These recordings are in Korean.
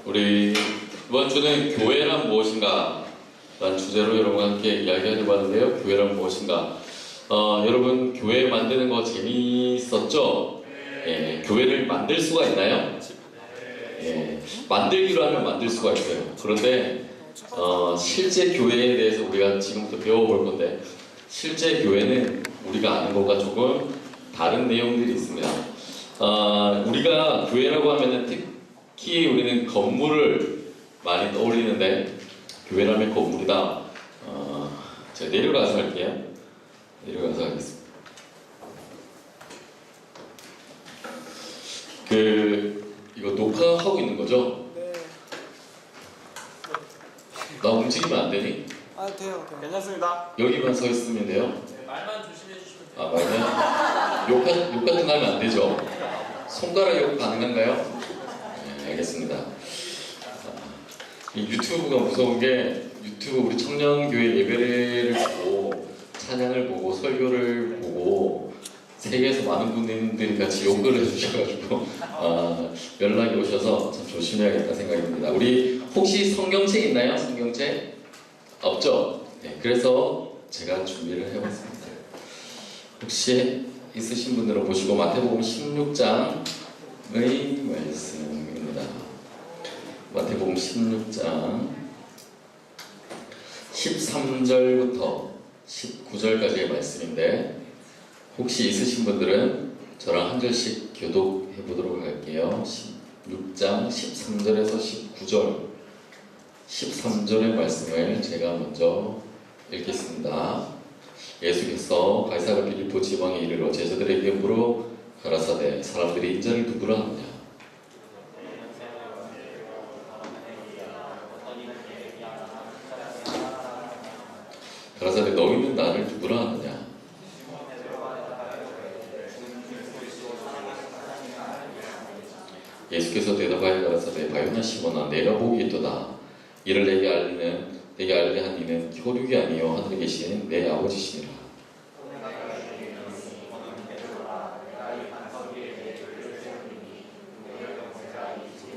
우리 이번 주는 교회란 무엇인가 라는 주제로 여러분과 함께 이야기하려고 하는데요. 교회란 무엇인가? 여러분 교회 만드는 거 재미있었죠? 예, 교회를 만들 수가 있나요? 예, 만들기로 하면 만들 수가 있어요. 그런데 실제 교회에 대해서 우리가 지금부터 배워볼 건데, 실제 교회는 우리가 아는 것과 조금 다른 내용들이 있습니다. 우리가 교회라고 하면은 특히 우리는 건물을 많이 떠올리는데, 교회라면 건물이다. 제가 내려가서 할게요. 내려가서 하겠습니다. 이거 녹화하고 있는 거죠? 네. 나 움직이면 안 되니? 돼요. 괜찮습니다. 여기만 서 있으면 돼요? 네, 말만 조심해 주시면 돼요. 말만? 욕 같은 거 하면 안 되죠? 손가락 욕 가능한가요? 네, 알겠습니다. 이 유튜브가 무서운 게, 유튜브 우리 청년교회 예배를 보고 찬양을 보고 설교를 보고 세계에서 많은 분들이 같이 욕을 해주셔가지고 연락이 오셔서 참 조심해야겠다 생각이 듭니다. 우리 혹시 성경책 있나요? 성경책? 없죠? 네, 그래서 제가 준비를 해봤습니다. 혹시 있으신 분들은 보시고 마태복음 16장의 말씀입니다. 마태복음 16장 13절부터 19절까지의 말씀인데, 혹시 있으신 분들은 저랑 한 절씩 교독해 보도록 할게요. 16장 13절에서 19절, 13절의 말씀을 제가 먼저 읽겠습니다. 예수께서 가이사랴 빌립보 지방에 이르러 제자들에게 물어 가라사대, 사람들이 인자를 누구라 하느냐? 가라사대, 너희는 나를 누구라 하느냐? 예수께서 대답하여 가라사대, 바요나 시몬아, 내가 복이 있도다. 이를 내게 알리게 한 이는 혈육이 아니요 하늘에 계신 내 아버지시니라.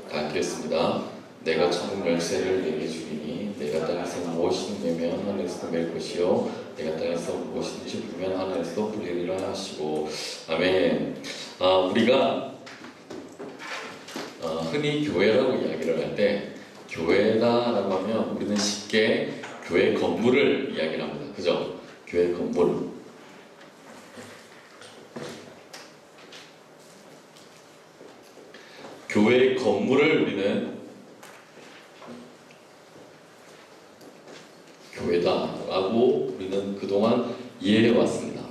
다 읽겠습니다. 내가 천국 열쇠를 내게 주리니 내가 땅에서 무엇이 내면 하늘에서 맬 것이요 내가 땅에서 무엇인지 부면 하늘에서 부리리라 하시고. 아멘. 우리가 흔히 교회라고 이야기를 할 때, 교회다라고 하면 우리는 쉽게 교회 건물을 이야기를 합니다. 그죠? 교회 건물. 교회 건물을 우리는 교회다라고 우리는 그동안 이해해 왔습니다.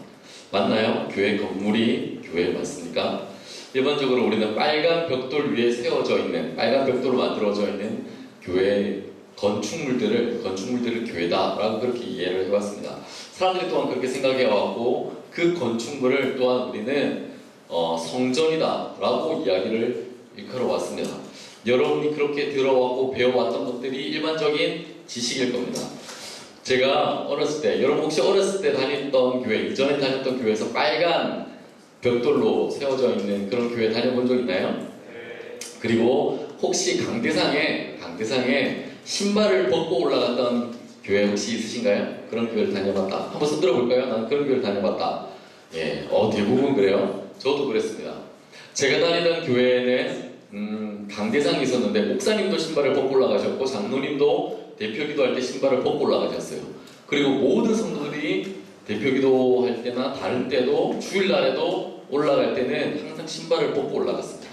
맞나요? 교회 건물이 교회 맞습니까? 일반적으로 우리는 빨간 벽돌 위에 세워져 있는, 빨간 벽돌로 만들어져 있는 교회 건축물들을 교회다라고 그렇게 이해를 해왔습니다. 사람들이 또한 그렇게 생각해왔고, 그 건축물을 또한 우리는 성전이다라고 이야기를 일컬어왔습니다. 여러분이 그렇게 들어왔고 배워왔던 것들이 일반적인 지식일 겁니다. 제가 어렸을 때, 여러분 혹시 어렸을 때 다녔던 교회, 이전에 다녔던 교회에서 빨간 벽돌로 세워져 있는 그런 교회 다녀본 적 있나요? 그리고 혹시 강대상에 신발을 벗고 올라갔던 교회 혹시 있으신가요? 그런 교회를 다녀봤다. 한번 손 들어볼까요? 나는 그런 교회를 다녀봤다. 예, 대부분 그래요. 저도 그랬습니다. 제가 다니던 교회에는 강대상이 있었는데, 목사님도 신발을 벗고 올라가셨고, 장로님도 대표기도 할 때 신발을 벗고 올라가셨어요. 그리고 모든 성도들이 대표기도 할 때나 다른 때도, 주일날에도 올라갈 때는 항상 신발을 벗고 올라갔습니다.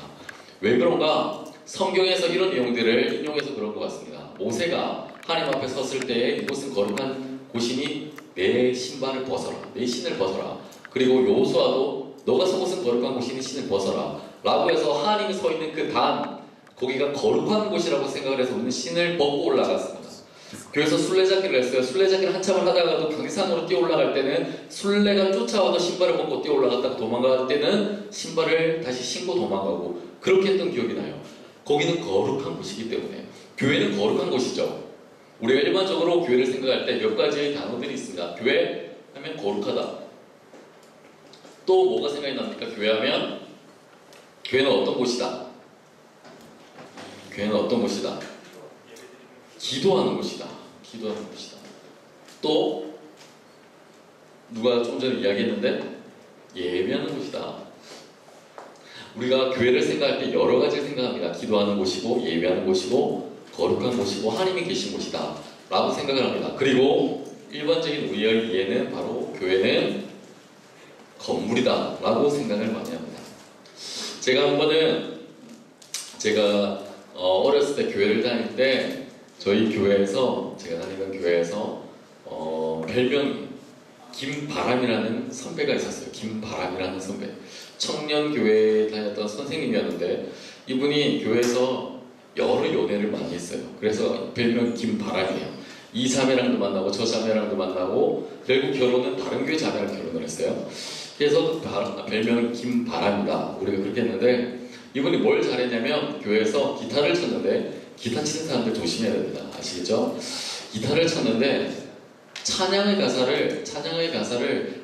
왜 그런가? 성경에서 이런 내용들을 인용해서 그런 것 같습니다. 모세가 하나님 앞에 섰을 때 이곳은 거룩한 곳이니 내 신발을 벗어라, 내 신을 벗어라. 그리고 여호수아도 너가 서 곳은 거룩한 곳이니 신을 벗어라 라고 해서 하나님이 서 있는 그 단, 거기가 거룩한 곳이라고 생각을 해서 우리는 신을 벗고 올라갔습니다. 교회에서 술래잡기를 했어요. 술래잡기를 한참을 하다가도 강산으로 뛰어 올라갈 때는 술래가 쫓아와도 신발을 벗고 뛰어 올라갔다가 도망갈 때는 신발을 다시 신고 도망가고, 그렇게 했던 기억이 나요. 거기는 거룩한 곳이기 때문에. 교회는 거룩한 곳이죠. 우리가 일반적으로 교회를 생각할 때 몇 가지의 단어들이 있습니다. 교회 하면 거룩하다. 또 뭐가 생각이 납니까? 교회 하면, 교회는 어떤 곳이다? 교회는 어떤 곳이다? 기도하는 곳이다. 기도하는 곳이다. 또 누가 좀 전에 이야기했는데 예배하는 곳이다. 우리가 교회를 생각할 때 여러 가지를 생각합니다. 기도하는 곳이고 예배하는 곳이고 거룩한 곳이고 하나님이 계신 곳이다 라고 생각을 합니다. 그리고 일반적인 우리의 이해는 바로 교회는 건물이다 라고 생각을 많이 합니다. 제가 한 번은 제가 어렸을 때 교회를 다닐 때 저희 교회에서 제가 다니던 교회에서 별명이 김바람이라는 선배가 있었어요. 김바람이라는 선배. 청년교회에 다녔던 선생님이었는데 이분이 교회에서 여러 연애를 많이 했어요. 그래서 별명이 김바람이에요. 이 자매랑도 만나고 저 자매랑도 만나고 결국 결혼은 다른 교회 자매랑 결혼을 했어요. 그래서 별명이 김바람이다. 우리가 그렇게 했는데 이분이 뭘 잘했냐면 교회에서 기타를 쳤는데 기타 치는 사람들 조심해야 됩니다. 아시겠죠? 기타를 쳤는데 찬양의 가사를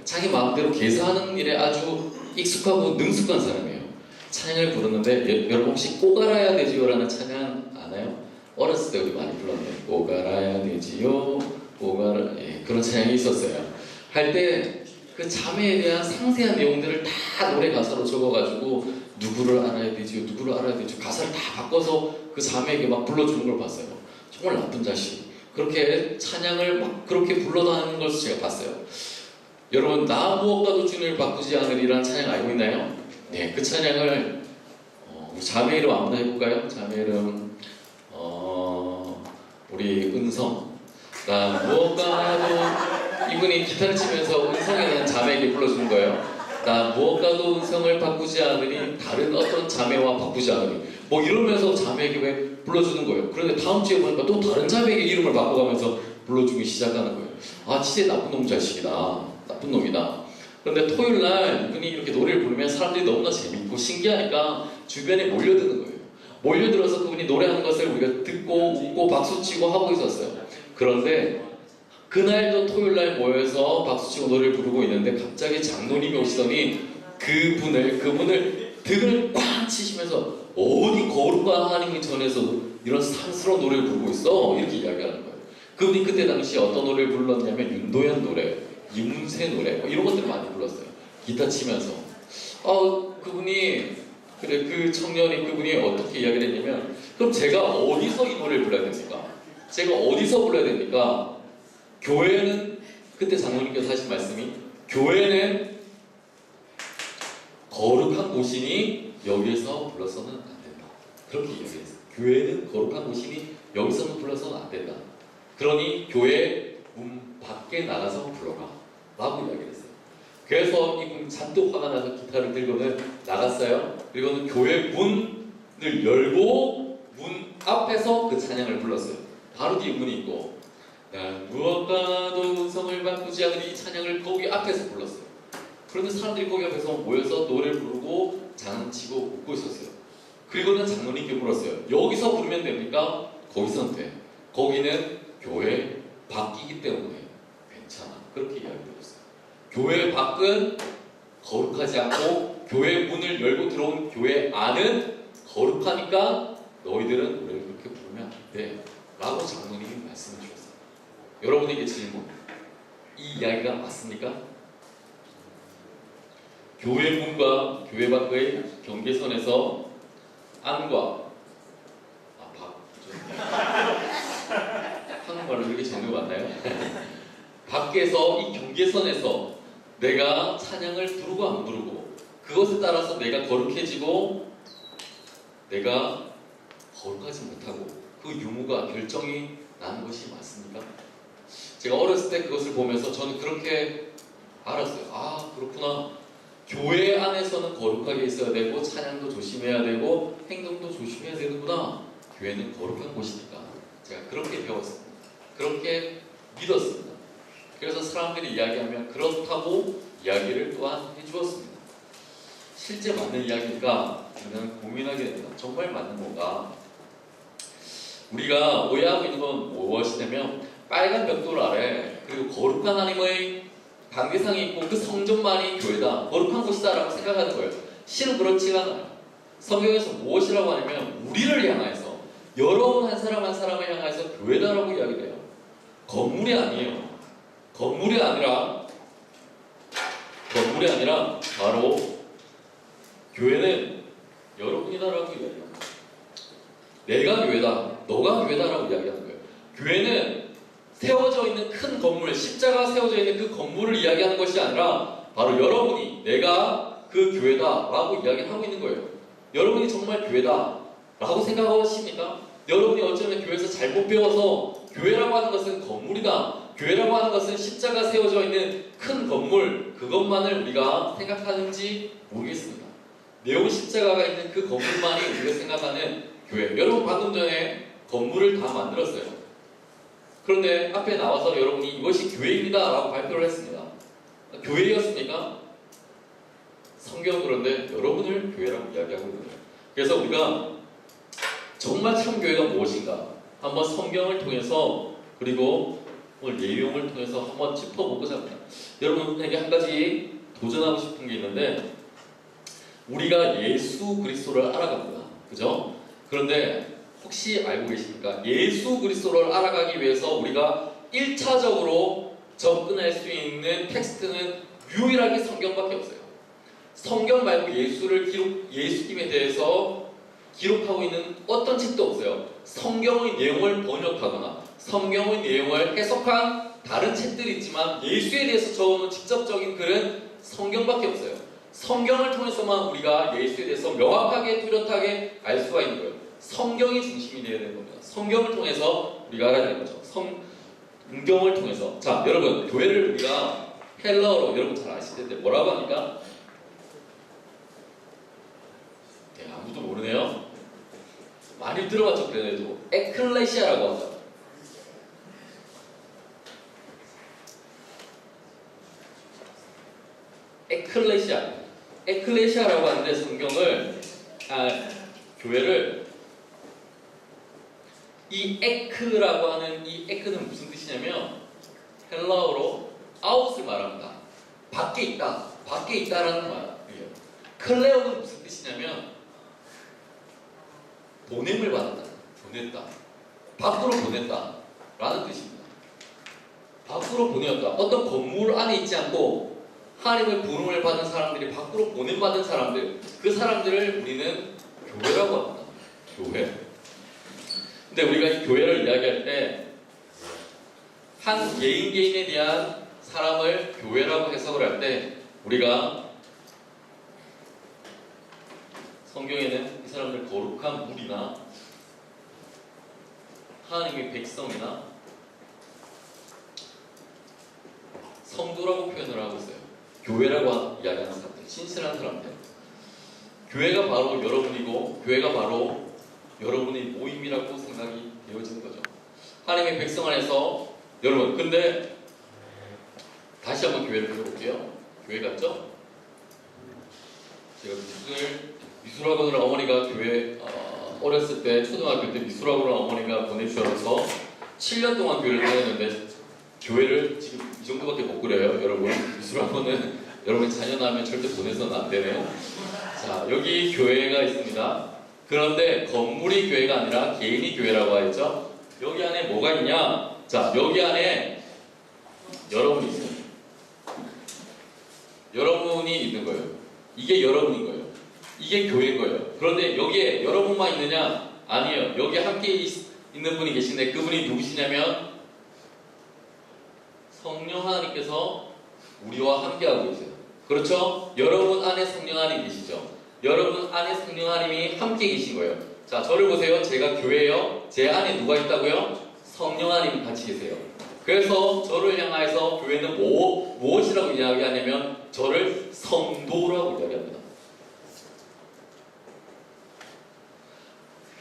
자기 마음대로 개사하는 일에 아주 익숙하고 능숙한 사람이에요. 찬양을 부르는데 여러분 혹시 꼭 알아야 되지요라는 찬양 아나요? 어렸을 때 우리 많이 불렀는데 꼭 알아야 되지요 그런 찬양이 있었어요. 할 때 그 자매에 대한 상세한 내용들을 다 노래 가사로 적어가지고 누구를 알아야 되지요 가사를 다 바꿔서 그 자매에게 막 불러주는 걸 봤어요. 정말 나쁜 자식. 그렇게 찬양을 막 그렇게 불러다니는 것을 제가 봤어요. 여러분 나 무엇과도 주님을 바꾸지 않으리라는 찬양 알고 있나요? 네, 그 찬양을 우리 자매 이름 아무나 해볼까요? 자매 이름 우리 은성. 나 무엇과도 이분이 기타를 치면서 은성에 대한 자매에게 불러주는 거예요. 나 무엇과도 은성을 바꾸지 않으니 다른 어떤 자매와 바꾸지 않으니 뭐 이러면서 자매에게 왜 불러주는 거예요. 그런데 다음 주에 보니까 또 다른 자매에게 이름을 바꿔가면서 불러주기 시작하는 거예요. 아 진짜 나쁜 놈 자식이다. 나쁜 놈이다. 그런데 토요일날 이분이 이렇게 노래를 부르면 사람들이 너무나 재밌고 신기하니까 주변에 몰려드는 거예요. 몰려들어서 그분이 노래하는 것을 우리가 듣고 웃고 박수치고 하고 있었어요. 그런데 그날도 토요일날 모여서 박수치고 노래를 부르고 있는데 갑자기 장로님이 오시더니 그분을 등을 꽉 치시면서 어디 거룩한 하나님의 전에서 이런 상스러운 노래를 부르고 있어 이렇게 이야기하는 거예요. 그분이 그때 당시에 어떤 노래를 불렀냐면 윤도현 노래, 이문세 노래 뭐 이런 것들을 많이 불렀어요. 기타 치면서 그분이 그 청년이 그분이 어떻게 이야기를 했냐면 그럼 제가 어디서 이 노래를 불러야 됩니까? 제가 어디서 불러야 됩니까? 교회는 그때 장로님께서 하신 말씀이 교회는 거룩한 곳이니 여기에서 불러서는 안 된다. 그렇게 이야기했어요. 교회는 거룩한 곳이니 여기서는 불러서는 안 된다. 그러니 교회 문 밖에 나가서 불러라 라고 이야기를 했어요. 그래서 이분 잔뜩 화가 나서 기타를 들고는 나갔어요. 그리고는 교회 문을 열고 문 앞에서 그 찬양을 불렀어요. 바로 뒤에 문이 있고 난 무엇과도 음성을 바꾸지 않으니 이 찬양을 거기 앞에서 불렀어요. 그런데 사람들이 거기 앞에서 모여서 노래를 부르고 장난치고 웃고 있었어요. 그리고는 장로님께 물었어요. 여기서 부르면 됩니까? 거기서는 돼. 거기는 교회 밖이기 때문에 괜찮아. 그렇게 이야기해줬어요. 교회 밖은 거룩하지 않고 교회 문을 열고 들어온 교회 안은 거룩하니까 너희들은 노래를 그렇게 부르면 안 돼. 라고 장로님이 말씀해 주셨어요. 여러분에게 질문. 이 이야기가 맞습니까? 교회 문과 교회 밖의 경계선에서 안과 한국말로 이렇게 정리가 맞나요? 밖에서 이 경계선에서 내가 찬양을 부르고 안 부르고 그것에 따라서 내가 거룩해지고 내가 거룩하지 못하고 그 유무가 결정이 나는 것이 맞습니까? 제가 어렸을 때 그것을 보면서 저는 그렇게 알았어요. 그렇구나. 교회 안에서는 거룩하게 있어야 되고 찬양도 조심해야 되고 행동도 조심해야 되는구나. 교회는 거룩한 곳이니까. 제가 그렇게 배웠습니다. 그렇게 믿었습니다. 그래서 사람들이 이야기하면 그렇다고 이야기를 또한 해주었습니다. 실제 맞는 이야기일까? 저는 고민하게 됩니다. 정말 맞는 건가? 우리가 오해하고 있는 건 무엇이냐면 빨간 벽돌 아래 그리고 거룩한 하나님의 관계상이 있고 그 성전만이 교회다, 거룩한 곳이다 라고 생각하는 거예요. 실은 그렇지가 않아요. 성경에서 무엇이라고 하냐면 우리를 향해서 여러분 한 사람 한 사람을 향해서 교회다라고 이야기해요. 건물이 아니에요. 건물이 아니라 바로 교회는 여러분이다라고 이야기합니다. 내가 교회다, 너가 교회다라고 이야기하는 거예요. 교회는 세워져 있는 큰 건물, 십자가 세워져 있는 그 건물을 이야기하는 것이 아니라 바로 여러분이 내가 그 교회다라고 이야기하고 있는 거예요. 여러분이 정말 교회다라고 생각하십니까? 여러분이 어쩌면 교회에서 잘못 배워서 교회라고 하는 것은 건물이다, 교회라고 하는 것은 십자가 세워져 있는 큰 건물, 그것만을 우리가 생각하는지 모르겠습니다. 네온 십자가가 있는 그 건물만이 우리가 생각하는 교회. 여러분 방금 전에 건물을 다 만들었어요. 그런데 앞에 나와서 여러분이 이것이 교회입니다 라고 발표를 했습니다. 교회였습니까? 성경은 그런데 여러분을 교회라고 이야기하고 있는 거예요. 그래서 우리가 정말 참 교회가 무엇인가 한번 성경을 통해서 그리고 오늘 내용을 통해서 한번 짚어보고자 합니다. 여러분에게 한 가지 도전하고 싶은 게 있는데, 우리가 예수 그리스도를 알아갑니다. 그죠? 그런데 혹시 알고 계십니까? 예수 그리스도를 알아가기 위해서 우리가 1차적으로 접근할 수 있는 텍스트는 유일하게 성경밖에 없어요. 성경 말고 예수님에 대해서 기록하고 있는 어떤 책도 없어요. 성경의 내용을 번역하거나 성경의 내용을 해석한 다른 책들이 있지만 예수에 대해서 적어놓은 직접적인 글은 성경밖에 없어요. 성경을 통해서만 우리가 예수에 대해서 명확하게 뚜렷하게 알 수가 있는 거예요. 성경이 중심이 되어야 되는 겁니다. 성경을 통해서 우리가 알아야 되는 거죠. 성경을 통해서. 자, 여러분, 교회를 우리가 헬라어로 여러분 잘 아실 텐데 뭐라고 합니까? 네, 아무도 모르네요. 많이 들어봤죠, 그래도. 에클레시아라고 하죠. 에클레시아라고 하는데 교회를 이 에크라고 하는 이 에크는 무슨 뜻이냐면 헬라어로 아웃을 말합니다. 밖에 있다라는 말이에요. 클레오는 무슨 뜻이냐면 보냄을 받았다, 보냈다, 밖으로 보냈다라는 뜻입니다. 밖으로 보내었다. 어떤 건물 안에 있지 않고 하나님의 부름을 받은 사람들이 밖으로 보냄받은 사람들, 그 사람들을 우리는 교회라고 합니다. 교회. 근데 우리가 이 교회를 이야기할 때 한 개인에 대한 사람을 교회라고 해석을 할 때 우리가 성경에는 이 사람들 거룩한 무리나 하나님의 백성이나 성도라고 표현을 하고 있어요. 교회라고 이야기하는 사람들, 신실한 사람들. 교회가 바로 여러분이고 교회가 바로 여러분의 모임이라고 생각이 되어지는 거죠. 하나님의 백성 안에서 여러분, 근데 다시 한번 교회를 배워볼게요. 교회 같죠? 제가 미술학원을 어머니가 교회 어렸을 때 초등학교 때 미술학원을 어머니가 보내주셔서 7년 동안 교회를 다녔는데 교회를 지금 이 정도밖에 못 그려요. 여러분, 미술학원은 여러분 자녀 낳으면 절대 보내서는 안 되네요. 자, 여기 교회가 있습니다. 그런데 건물이 교회가 아니라 개인이 교회라고 하죠. 여기 안에 뭐가 있냐? 자, 여기 안에 여러분이 있어요. 여러분이 있는 거예요. 이게 여러분인 거예요. 이게 교회인 거예요. 그런데 여기에 여러분만 있느냐? 아니에요. 여기 함께 있는 분이 계신데 그분이 누구시냐면 성령 하나님께서 우리와 함께하고 계세요. 그렇죠? 여러분 안에 성령 하나님 계시죠? 여러분 안에 성령 하나님이 함께 계신 거예요. 자, 저를 보세요. 제가 교회예요. 제 안에 누가 있다고요? 성령 하나님이 같이 계세요. 그래서 저를 향해서 교회는 무엇이라고 이야기하냐면 저를 성도라고 이야기합니다.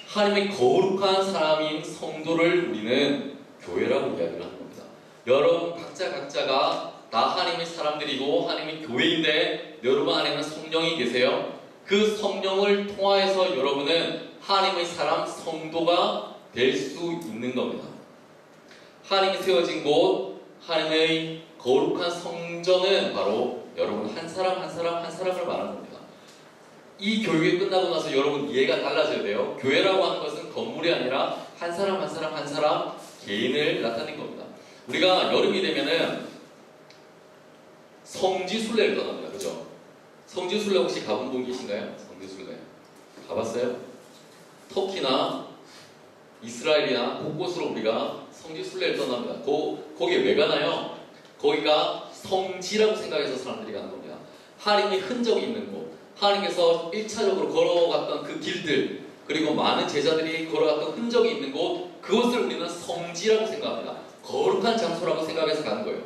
하나님의 거룩한 사람인 성도를 우리는 교회라고 이야기를 하는 겁니다. 여러분 각자가 다 하나님의 사람들이고 하나님의 교회인데 여러분 안에는 성령이 계세요. 그 성령을 통하여서 여러분은 하나님의 사람 성도가 될 수 있는 겁니다. 하나님이 세워진 곳, 하나님의 거룩한 성전은 바로 여러분 한 사람을 말하는 겁니다. 이 교육이 끝나고 나서 여러분 이해가 달라져야 돼요. 교회라고 하는 것은 건물이 아니라 한 사람 한 사람 한 사람 개인을 나타낸 겁니다. 우리가 여름이 되면은 성지순례를 떠납니다. 그죠? 성지순례 혹시 가본 분 계신가요? 성지순례 가봤어요? 터키나 이스라엘이나 곳곳으로 우리가 성지순례를 떠납니다. 거기에 왜 가나요? 거기가 성지라고 생각해서 사람들이 가는 겁니다. 하나님의 흔적이 있는 곳, 하나님께서 1차적으로 걸어갔던 그 길들, 그리고 많은 제자들이 걸어갔던 흔적이 있는 곳, 그것을 우리는 성지라고 생각합니다. 거룩한 장소라고 생각해서 가는 거예요.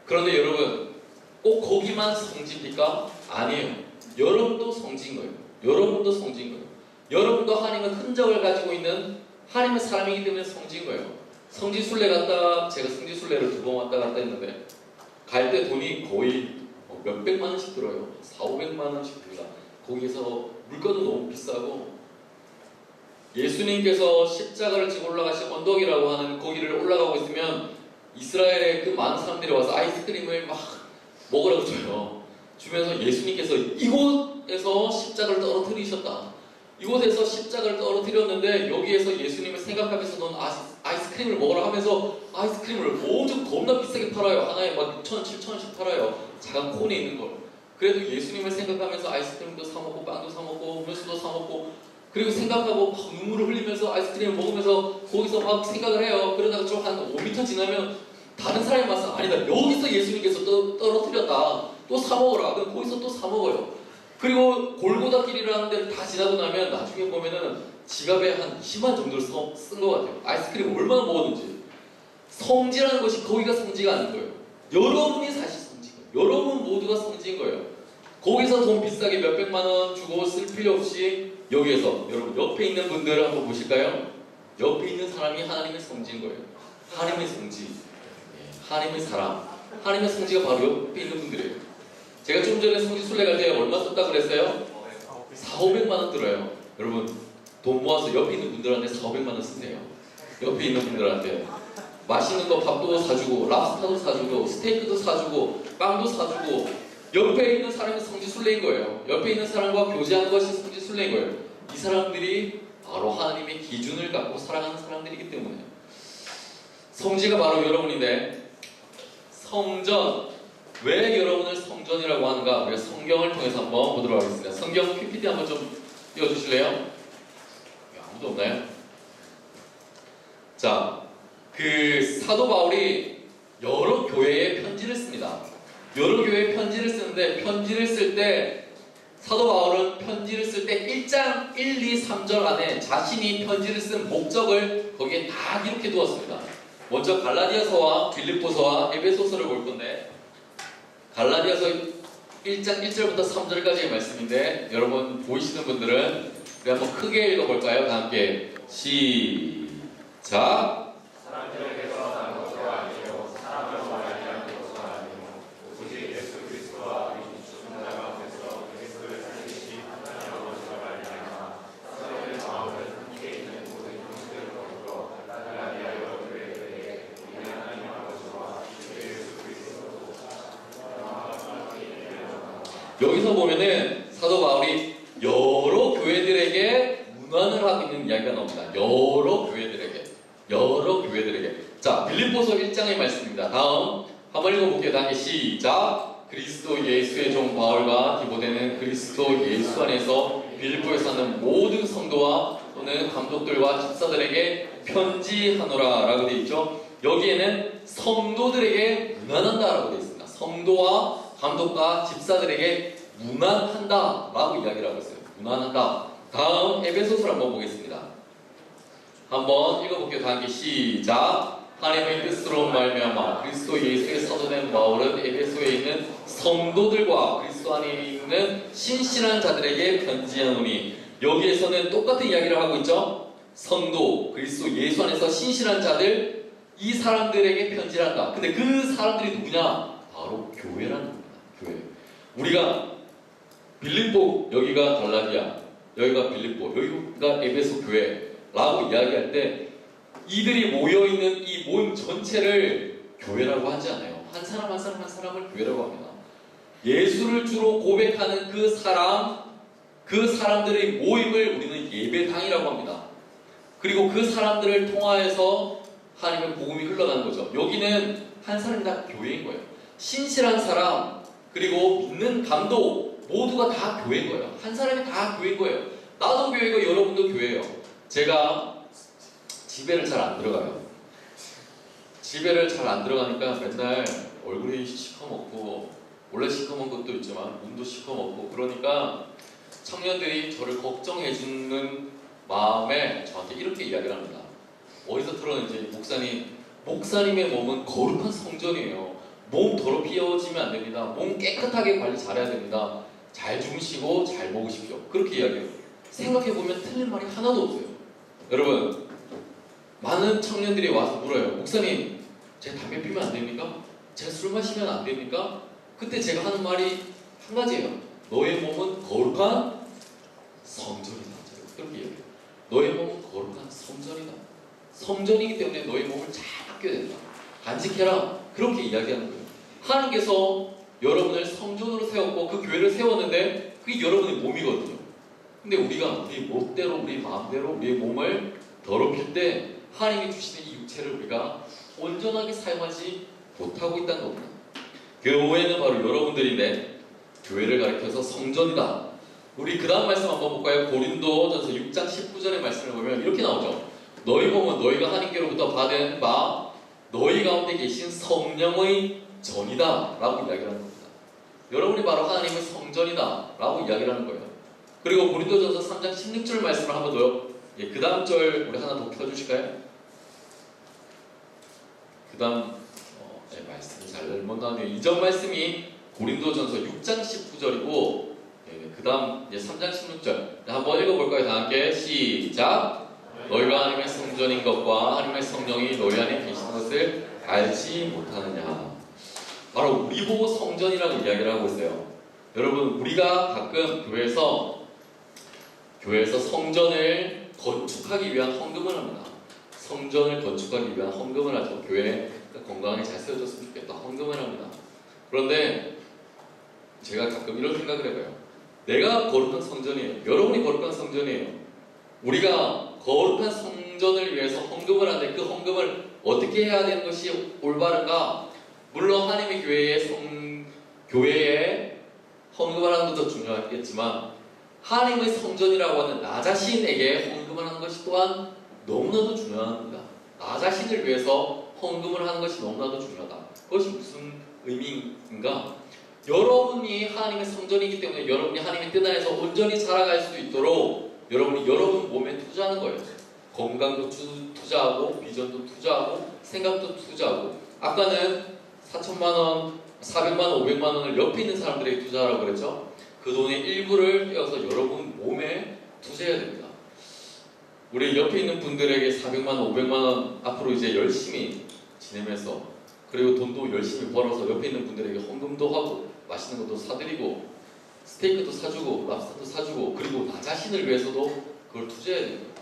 그런데 여러분, 꼭 거기만 성지입니까? 아니에요. 여러분도 성지인 거예요. 여러분도 성지인 거예요. 여러분도 하나님의 흔적을 가지고 있는 하나님의 사람이기 때문에 성지인 거예요. 성지순례 갔다, 제가 성지순례를 2번 왔다 갔다 했는데 갈 때 돈이 거의 몇백만 원씩 들어요. 400~500만 원씩 듭니다. 거기에서 물가도 너무 비싸고, 예수님께서 십자가를 지고 올라가신 언덕이라고 하는 거기를 올라가고 있으면 이스라엘의 그 많은 사람들이 와서 아이스크림을 막 먹으라고 줘요. 주면서 예수님께서 이곳에서 십자가를 떨어뜨리셨다. 이곳에서 십자가를 떨어뜨렸는데 여기에서 예수님을 생각하면서 넌 아이스크림을 먹으라 하면서 아이스크림을 엄청 겁나 비싸게 팔아요. 하나에 막 6,000원, 7,000원씩 팔아요. 작은 콘에 있는 걸. 그래도 예수님을 생각하면서 아이스크림도 사 먹고 빵도 사 먹고 음료수도 사 먹고, 그리고 생각하고 막 눈물을 흘리면서 아이스크림을 먹으면서 거기서 막 생각을 해요. 그러다가 좀 한 5m 지나면 다른 사람이 와서 아니다, 여기서 예수님께서 떨어뜨렸다, 또 사 먹어라. 그럼 거기서 또 사 먹어요. 그리고 골고다 길이라는 데를 다 지나고 나면 나중에 보면은 지갑에 한 20만 정도를 쓴 것 같아요. 아이스크림 얼마나 먹었는지. 성지라는 것이 거기가 성지가 아닌 거예요. 여러분이 사실 성지인 거예요. 여러분 모두가 성지인 거예요. 거기서 돈 비싸게 몇백만 원 주고 쓸 필요 없이 여기에서, 여러분 옆에 있는 분들을 한번 보실까요? 옆에 있는 사람이 하나님의 성지인 거예요. 하나님의 성지, 하나님의 사람, 하나님의 성지가 바로 옆에 있는 분들이에요. 제가 좀 전에 성지순례 갈 때 얼마 썼다 그랬어요? 400~500만 원 들어요. 여러분 돈 모아서 옆에 있는 분들한테 400~500만 원 쓰세요. 옆에 있는 분들한테 맛있는 거 밥도 사주고 랍스타도 사주고 스테이크도 사주고 빵도 사주고, 옆에 있는 사람이 성지순례인 거예요. 옆에 있는 사람과 교제하는 것이 성지순례인 거예요. 이 사람들이 바로 하나님의 기준을 갖고 살아가는 사람들이기 때문에. 성지가 바로 여러분인데, 성전, 왜 여러분을 성전이라고 하는가? 우리가 성경을 통해서 한번 보도록 하겠습니다. 성경 PPT 한번 좀 띄워주실래요? 아무도 없나요? 자, 그 사도 바울이 여러 교회에 편지를 씁니다. 여러 교회에 편지를 쓰는데, 편지를 쓸 때 사도 바울은 편지를 쓸 때 1장 1, 2, 3절 안에 자신이 편지를 쓴 목적을 거기에 다 기록해 두었습니다. 먼저 갈라디아서와 빌립보서와 에베소서를 볼 건데, 갈라디아서 1장 1절부터 3절까지의 말씀인데, 여러분 보이시는 분들은 우리 한번 크게 읽어볼까요? 다 함께 시작! 여기서 보면은 사도 바울이 여러 교회들에게 문안을 하고 있는 이야기가 나옵니다. 여러 교회들에게. 자, 빌립보서 1장의 말씀입니다. 다음 한번 읽어볼게요. 다음에 시작! 그리스도 예수의 종 바울과 디모데는 그리스도 예수 안에서 빌립보에 사는 모든 성도와 또는 감독들과 집사들에게 편지하노라 라고 되어 있죠. 여기에는 성도들에게 문안한다 라고 되어 있습니다. 성도와 감독과 집사들에게 문안한다 라고 이야기를 하고 있어요. 문안한다. 다음 에베소서를 한번 보겠습니다. 한번 읽어볼게요. 다 함께 시작! 하나님의 뜻으로 말미암아 그리스도 예수의 사도된 바울은 에베소에 있는 성도들과 그리스도 안에 있는 신실한 자들에게 편지하노니, 여기에서는 똑같은 이야기를 하고 있죠. 성도, 그리스도 예수 안에서 신실한 자들, 이 사람들에게 편지를 한다. 근데 그 사람들이 누구냐? 바로 교회라는 겁니다. 교회. 우리가 빌립보, 여기가 갈라디아, 여기가 빌립보, 여기가 에베소 교회라고 이야기할 때 이들이 모여있는 이 모임 전체를 교회라고 하지 않아요. 한 사람 한 사람 한 사람을 교회라고 합니다. 예수를 주로 고백하는 그 사람, 그 사람들의 모임을 우리는 예배당이라고 합니다. 그리고 그 사람들을 통하여서 하나님의 복음이 흘러가는 거죠. 여기는 한 사람이 다 교회인 거예요. 신실한 사람, 그리고 믿는 감독, 모두가 다 교회인 거예요. 한 사람이 다 교회인 거예요. 나도 교회고 여러분도 교회예요. 제가 집에를 잘 안 들어가요. 집에를 잘 안 들어가니까 맨날 얼굴이 시커멓고, 원래 시커먼 것도 있지만 몸도 시커멓고, 그러니까 청년들이 저를 걱정해주는 마음에 저한테 이렇게 이야기를 합니다. 어디서 들었는지, 목사님의 몸은 거룩한 성전이에요. 몸 더럽히어지면 안 됩니다. 몸 깨끗하게 관리 잘해야 됩니다. 잘 주무시고 잘 먹으십시오. 그렇게 이야기해요. 생각해보면 틀린 말이 하나도 없어요. 여러분, 많은 청년들이 와서 물어요. 목사님, 제가 담배 피면 안 됩니까? 제가 술 마시면 안 됩니까? 그때 제가 하는 말이 한 가지예요. 너의 몸은 거룩한 성전이다. 그렇게 얘기해요. 너의 몸은 거룩한 성전이다. 성전이기 때문에 너의 몸을 잘 아껴야 된다. 간직해라. 그렇게 이야기하는 거예요. 하나님께서 여러분을 성전으로 세웠고 그 교회를 세웠는데 그게 여러분의 몸이거든요. 근데 우리가 우리 멋대로, 우리 마음대로 우리의 몸을 더럽힐 때 하나님이 주시는 이 육체를 우리가 온전하게 사용하지 못하고 있다는 겁니다. 교회는 바로 여러분들인데 교회를 가리켜서 성전이다. 우리 그 다음 말씀 한번 볼까요? 고린도전서 6장 19절의 말씀을 보면 이렇게 나오죠. 너희 몸은 너희가 하나님께로부터 받은 바 너희 가운데 계신 성령의 전이다 라고 이야기를 하는 겁니다. 여러분이 바로 하나님의 성전이다 라고 이야기를 하는 거예요. 그리고 고린도전서 3장 16절 말씀을 한번 더요. 그 다음 절 우리 하나 더 펴주실까요? 그 다음 말씀이 잘 못 나오네요. 이전 말씀이 고린도전서 6장 19절이고 그 다음 3장 16절 한번 읽어볼까요? 다 함께 시작. 너희가 하나님의 성전인 것과 하나님의 성령이 너희 안에 계시는 것을 알지 못하느냐. 바로 우리 보고 성전이라고 이야기를 하고 있어요. 여러분, 우리가 가끔 교회에서 성전을 건축하기 위한 헌금을 합니다. 성전을 건축하기 위한 헌금을 하죠. 교회 건강하게 잘 세워졌으면 좋겠다. 헌금을 합니다. 그런데 제가 가끔 이런 생각을 해봐요. 내가 거룩한 성전이에요. 여러분이 거룩한 성전이에요. 우리가 거룩한 성전을 위해서 헌금을 하는데 그 헌금을 어떻게 해야 되는 것이 올바른가? 물론 하나님의 교회에 헌금을 하는 것도 중요하겠지만 하나님의 성전이라고 하는 나 자신에게 헌금을 하는 것이 또한 너무나도 중요합니다. 나 자신을 위해서 헌금을 하는 것이 너무나도 중요하다. 그것이 무슨 의미인가? 여러분이 하나님의 성전이기 때문에 여러분이 하나님의 뜻 안에서 온전히 살아갈 수 있도록 여러분이 여러분 몸에 투자하는 거예요. 건강도 투자하고 비전도 투자하고 생각도 투자하고 아까는 4천만 원, 400만 원, 500만 원을 옆에 있는 사람들에게 투자하라고 그랬죠. 그 돈의 일부를 떼어서 여러분 몸에 투자해야 됩니다. 우리 옆에 있는 분들에게 400만 원, 500만 원 앞으로 이제 열심히 지내면서 그리고 돈도 열심히 벌어서 옆에 있는 분들에게 헌금도 하고 맛있는 것도 사드리고 스테이크도 사주고 랍스터도 사주고 그리고 나 자신을 위해서도 그걸 투자해야 됩니다.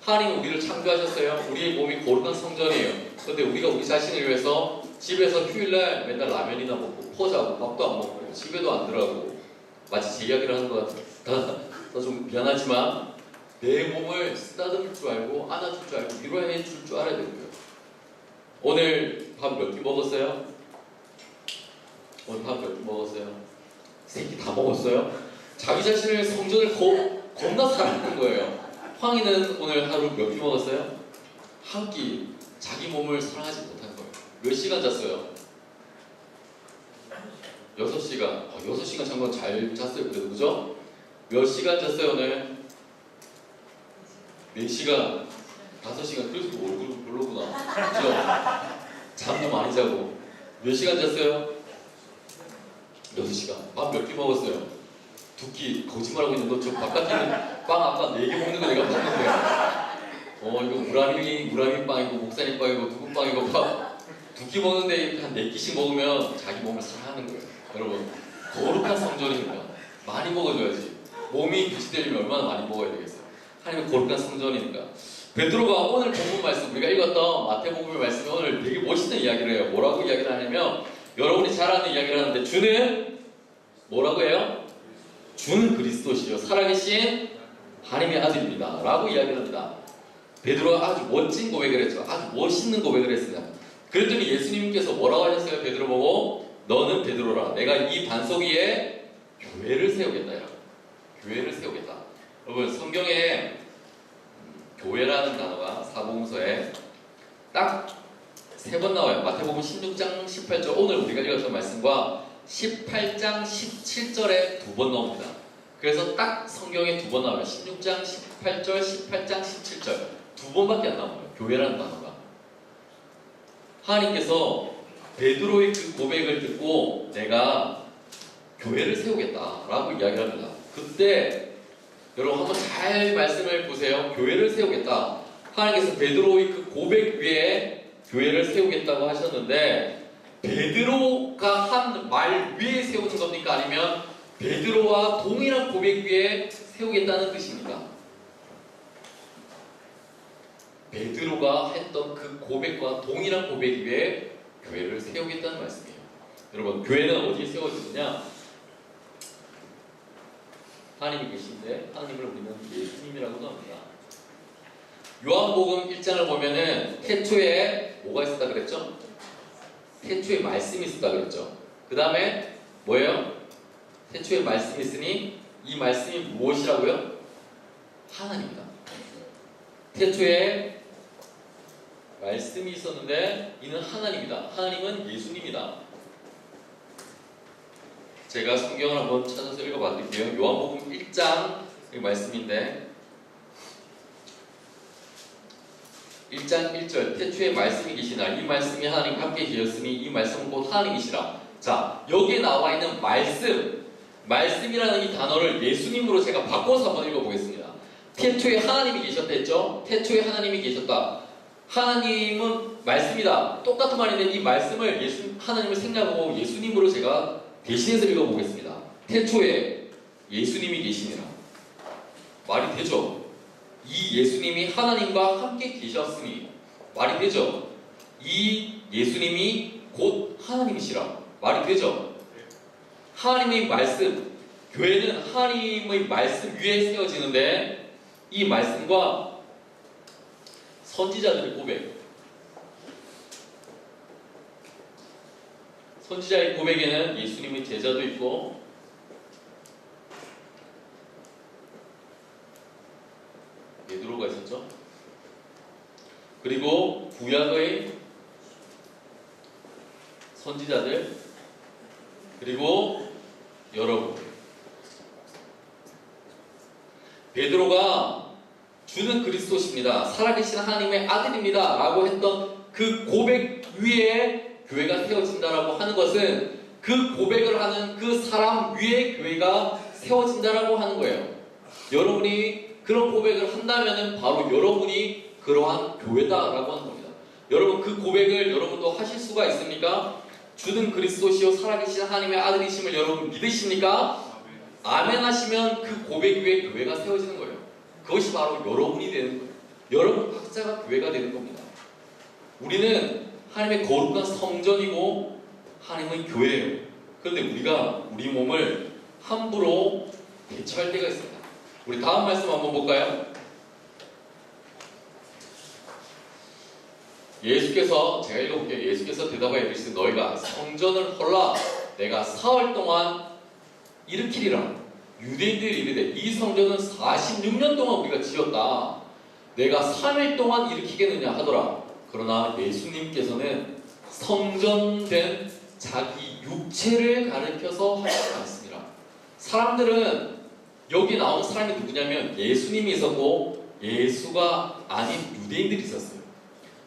하나님은 우리를 창조하셨어요. 우리의 몸이 거룩한 성전이에요. 그런데 우리가 우리 자신을 위해서 집에서 휴일날 맨날 라면이나 먹고 포자고 밥도 안 먹고 집에도 안 들어가고 마치 제 이야기를 하는 것 같아서 좀 미안하지만 내 몸을 쓰다듬을 줄 알고 안아줄 줄 알고 위로해 줄 줄 알아야 되고요. 오늘 밥 몇 끼 먹었어요? 오늘 밥 몇 끼 먹었어요? 3끼 다 먹었어요? 자기 자신을 성전을 겁나 사랑하는 거예요. 황희는 오늘 하루 몇 끼 먹었어요? 한 끼. 자기 몸을 사랑하지 못한 거예요. 몇 시간 잤어요? 6시간. 6시간 잔 건 잘 잤어요. 그래도 그죠? 몇 시간 잤어요 오늘? 4시간, 5시간. 그래서 얼굴 별로구나. 그죠? 잠도 많이 자고. 몇 시간 잤어요? 6시간. 밥 몇 끼 먹었어요? 2끼. 거짓말하고 있는 너 저 바깥에 있는 빵 아까 4개 먹는 거 내가 봤는데 이거 우라미 빵이고 목사님 빵이고 누구 빵이고 밥 2끼 먹는데 한 4끼씩 먹으면 자기 몸을 사랑하는 거예요. 여러분, 거룩한 성전입니다. 많이 먹어줘야지. 몸이 유지되려면 얼마나 많이 먹어야 되겠어요. 하나님은 거룩한 성전이니까. 베드로가 오늘 본문 말씀, 우리가 읽었던 마태복음의 말씀이 오늘 되게 멋있는 이야기를 해요. 뭐라고 이야기를 하냐면 여러분이 잘 아는 이야기를 하는데 주는 뭐라고 해요? 주는 그리스도시요 살아계신 하나님의 아들입니다 라고 이야기를 합니다. 베드로가 아주 멋진 고백을 했죠. 아주 멋있는 고백을 했습니다. 그랬더니 예수님께서 뭐라고 하셨어요? 베드로 보고 너는 베드로라. 내가 이 반석 위에 교회를 세우겠다. 이라고. 교회를 세우겠다. 여러분 성경에 교회라는 단어가 사복음서에 딱 3번 나와요. 마태복음 16장 18절 오늘 우리가 읽었던 말씀과 18장 17절에 2번 나옵니다. 그래서 딱 성경에 2번 나와요. 16장 18절, 18장 17절 2번밖에 안 나와요. 교회라는 단어가. 하나님께서 베드로의 그 고백을 듣고 내가 교회를 세우겠다라고 이야기를 합니다. 그때 여러분 한번 잘 말씀을 보세요. 교회를 세우겠다. 하나님께서 베드로의 그 고백 위에 교회를 세우겠다고 하셨는데 베드로가 한 말 위에 세우는 겁니까? 아니면 베드로와 동일한 고백 위에 세우겠다는 뜻입니까? 베드로가 했던 그 고백과 동일한 고백 위에 교회를 세우겠다는 말씀이에요. 여러분 교회는 어디에 세워지느냐? 하나님이 계신데 하나님을 우리는 예수님이라고도 합니다. 요한복음 1장을 보면은 태초에 뭐가 있었다 그랬죠? 태초에 말씀이 있었다 그랬죠. 그 다음에 뭐예요? 태초에 말씀이 있으니 이 말씀이 무엇이라고요? 하나님이다. 태초에 말씀이 있었는데 이는 하나님이다. 하나님은 예수님이다. 제가 성경을 한번 찾아서 읽어봐 드릴게요. 요한복음 1장 말씀인데 1장 1절 태초에 말씀이 계시나 이 말씀이 하나님과 함께 계셨으니 이 말씀은 곧 하나님이시라. 자, 여기에 나와 있는 말씀이라는 이 단어를 예수님으로 제가 바꿔서 한번 읽어보겠습니다. 태초에 하나님이 계셨다 했죠? 태초에 하나님이 계셨다. 하나님은 말씀이다. 똑같은 말인데 이 말씀을 하나님을 생략하고 예수님으로 제가 대신해서 읽어보겠습니다. 태초에 예수님이 계시니라. 말이 되죠? 이 예수님이 하나님과 함께 계셨으니 말이 되죠? 이 예수님이 곧 하나님이시라. 말이 되죠? 하나님의 말씀, 교회는 하나님의 말씀 위에 세워지는데 이 말씀과 선지자들의 고백, 선지자의 고백에는 예수님의 제자도 있고 베드로가 있었죠. 그리고 구약의 선지자들, 그리고 여러분. 베드로가 주는 그리스도십니다. 살아계신 하나님의 아들입니다. 라고 했던 그 고백 위에 교회가 세워진다라고 하는 것은 그 고백을 하는 그 사람 위에 교회가 세워진다라고 하는 거예요. 여러분이 그런 고백을 한다면 바로 여러분이 그러한 교회다라고 하는 겁니다. 여러분 그 고백을 여러분도 하실 수가 있습니까? 주는 그리스도시요 살아계신 하나님의 아들이심을 여러분 믿으십니까? 아멘 하시면 그 고백 위에 교회가 세워지는 거예요. 그것이 바로 여러분이 되는 거예요. 여러분 각자가 교회가 되는 겁니다. 우리는 하나님의 거룩한 성전이고 하나님의 교회예요. 그런데 우리가 우리 몸을 함부로 대처할 때가 있습니다. 우리 다음 말씀 한번 볼까요? 예수께서, 제가 읽어볼게요. 예수께서 대답하여 이르시되 너희가 성전을 헐라 내가 사흘 동안 일으키리라. 유대인들이 이르되 이 성전은 46년 동안 우리가 지었다. 내가 3일 동안 일으키겠느냐 하더라. 그러나 예수님께서는 성전된 자기 육체를 가리켜서 하시지 않습니다. 사람들은 여기 나온 사람이 누구냐면 예수님이 있었고 예수가 아닌 유대인들이 있었어요.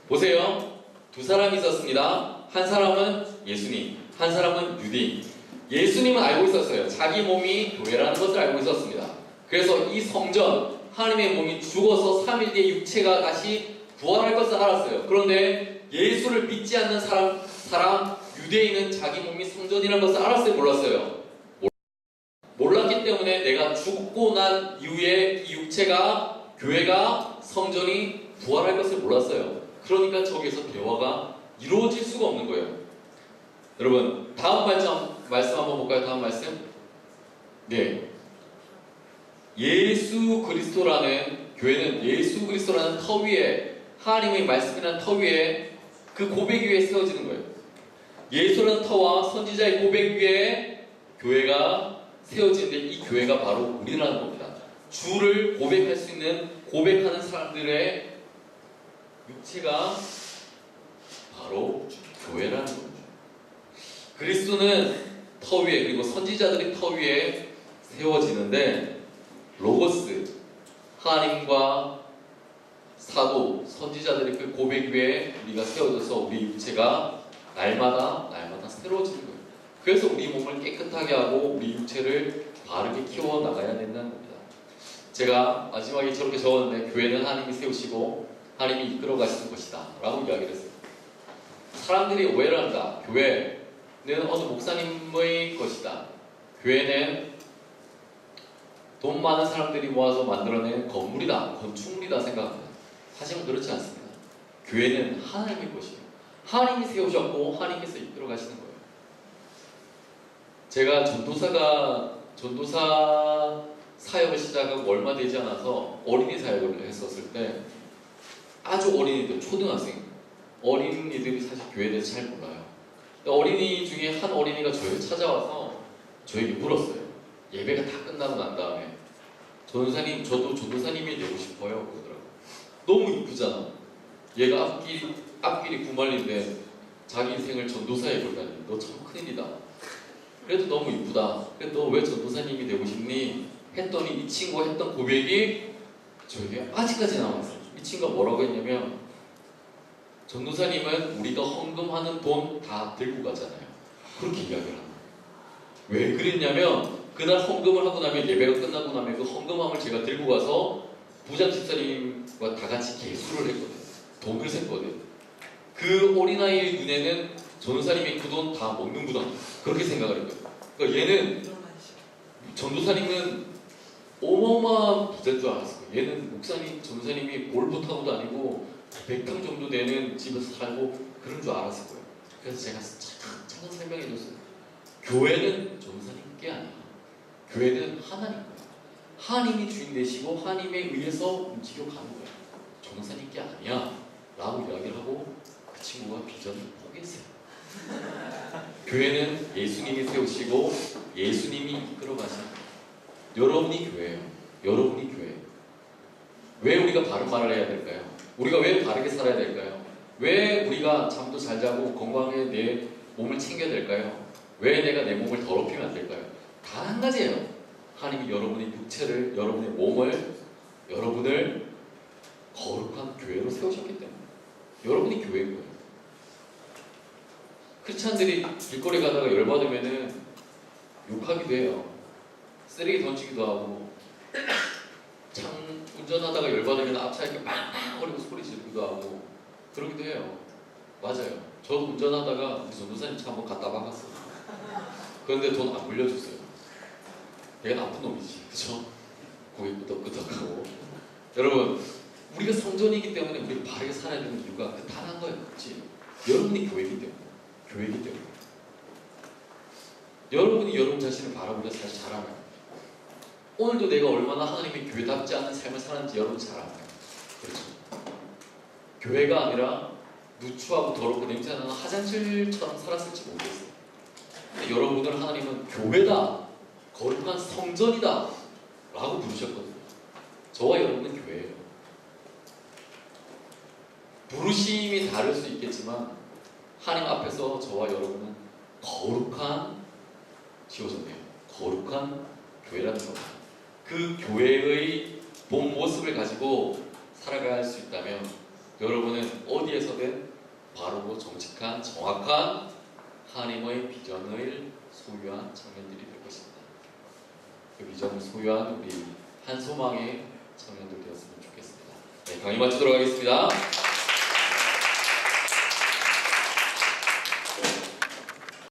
보세요. 두 사람이 있었습니다. 한 사람은 예수님, 한 사람은 유대인. 예수님은 알고 있었어요. 자기 몸이 교회라는 것을 알고 있었습니다. 그래서 이 성전, 하나님의 몸이 죽어서 3일 뒤에 육체가 다시 부활할 것을 알았어요. 그런데 예수를 믿지 않는 사람 유대인은 자기 몸이 성전이라는 것을 알았어요? 몰랐어요? 몰랐기 때문에 내가 죽고 난 이후에 이 육체가, 교회가, 성전이 부활할 것을 몰랐어요. 그러니까 저기에서 대화가 이루어질 수가 없는 거예요. 여러분 다음 말씀 한번 볼까요? 다음 말씀. 네, 예수 그리스도라는 교회는 예수 그리스도라는 터 위에, 하나님의 말씀이라는 터 위에, 그 고백 위에 세워지는 거예요. 예수라는 터와 선지자의 고백 위에 교회가 세워지는데, 이 교회가 바로 우리라는 겁니다. 주를 고백할 수 있는, 고백하는 사람들의 육체가 바로 교회라는 겁니다. 그리스도는 터 위에, 그리고 선지자들이 터 위에 세워지는데, 로고스, 하나님과 사도, 선지자들의 그 고백 위에 우리가 세워져서 우리 육체가 날마다 새로워지는 거예요. 그래서 우리 몸을 깨끗하게 하고 우리 육체를 바르게 키워 나가야 된다는 겁니다. 제가 마지막에 저렇게 적었는데, 교회는 하나님이 세우시고 하나님이 이끌어 가시는 것이다 라고 이야기를 했어요. 사람들이 오해를 한다. 교회는 어느 목사님의 것이다. 교회는 돈 많은 사람들이 모아서 만들어낸 건물이다, 건축물이다 생각합니다. 하지만 그렇지 않습니다. 교회는 하나님의 것이에요. 하나님이 세우셨고 하나님께서 이끌어 가시는 거예요. 제가 전도사 사역을 시작하고 얼마 되지 않아서 어린이 사역을 했었을 때, 아주 어린이들, 초등학생 어린이들이 사실 교회에 대해서 잘 몰라요. 어린이 중에 한 어린이가 저를 찾아와서 저에게 물었어요. 예배가 다 끝나고 난 다음에, 전도사님, 저도 전도사님이 되고 싶어요 그러더라고요. 너무 이쁘잖아. 얘가 앞길이 구말린데 자기 인생을 전도사에 걸다니, 너 참 큰일이다. 그래도 너무 이쁘다. 그래, 너 왜 전도사님이 되고 싶니? 했더니 이 친구가 했던 고백이 저에게 아직까지 남아있어요. 이 친구가 뭐라고 했냐면, 전도사님은 우리가 헌금하는 돈 다 들고 가잖아요. 그렇게 이야기를 합니다. 왜 그랬냐면, 그날 헌금을 하고 나면, 예배가 끝나고 나면 그 헌금함을 제가 들고 가서 부장 집사님과 다 같이 개수를 했거든요. 돈을 셌거든요. 그 어린아이의 눈에는 전도사님이 그 돈 다 먹는구나, 그렇게 생각을 했거든요. 그러니까 얘는, 전도사님은 어마어마한 부자인 줄 알았어요. 얘는 목사님, 전도사님이 볼보타고도 아니고 100평 정도 되는 집에서 살고 그런 줄 알았을 거예요. 그래서 제가 차근 설명해 줬어요. 교회는 전도사님 게 아니야. 교회는 하나님 거예요. 하나님이 주인 되시고 하나님에 의해서 움직여 가는 거예요. 전도사님 게 아니야 라고 이야기를 하고, 그 친구가 비전을 포기했어요. 교회는 예수님이 세우시고 예수님이 이끌어 가시는 거예요. 여러분이 교회예요. 여러분이 교회. 왜 우리가 바른 말을 해야 될까요? 우리가 왜 바르게 살아야 될까요? 왜 우리가 잠도 잘 자고 건강하게 내 몸을 챙겨야 될까요? 왜 내가 내 몸을 더럽히면 안 될까요? 단 한 가지예요. 하나님이 여러분의 육체를, 여러분의 몸을, 여러분을 거룩한 교회로 세우셨기 때문에 여러분이 교회인 거예요. 크리스찬들이 길거리 가다가 열받으면은 욕하기도 해요. 쓰레기 던지기도 하고, 참 운전하다가 열받으면 앞차에 이렇게 빵빵거리고 소리 지르기도 하고 그러기도 해요. 맞아요. 저도 운전하다가 우리 전도사님 차 한번 갖다 박았어요. 그런데 돈 안 물려줬어요. 얘가 나쁜 놈이지, 그쵸? 고개 끄덕끄덕하고. 여러분, 우리가 성전이기 때문에 우리가 바르게 살아야 되는 이유가 그 단 한 거예요. 그렇지? 여러분이 교회이기 때문에. 교회이기 때문에. 여러분이 여러분 자신을 바라보려 사실 잘 알아요. 오늘도 내가 얼마나 하나님의 교회답지 않은 삶을 사는지 여러분 잘 알아요. 그렇죠? 교회가 아니라 누추하고 더럽고 냄새나는 화장실처럼 살았을지 모르겠어요. 근데 여러분을 하나님은 교회다, 거룩한 성전이다 라고 부르셨거든요. 저와 여러분은 교회예요. 부르심이 다를 수 있겠지만 하나님 앞에서 저와 여러분은 거룩한, 지어졌네요. 거룩한 교회라는 겁니다. 그 교회의 본 모습을 가지고 살아갈 수 있다면 여러분은 어디에서든 바르고 정직한, 정확한 하나님의 비전을 소유한 청년들이 될 것입니다. 그 비전을 소유한 우리 한소망의 청년들 되었으면 좋겠습니다. 네, 강의 마치도록 하겠습니다.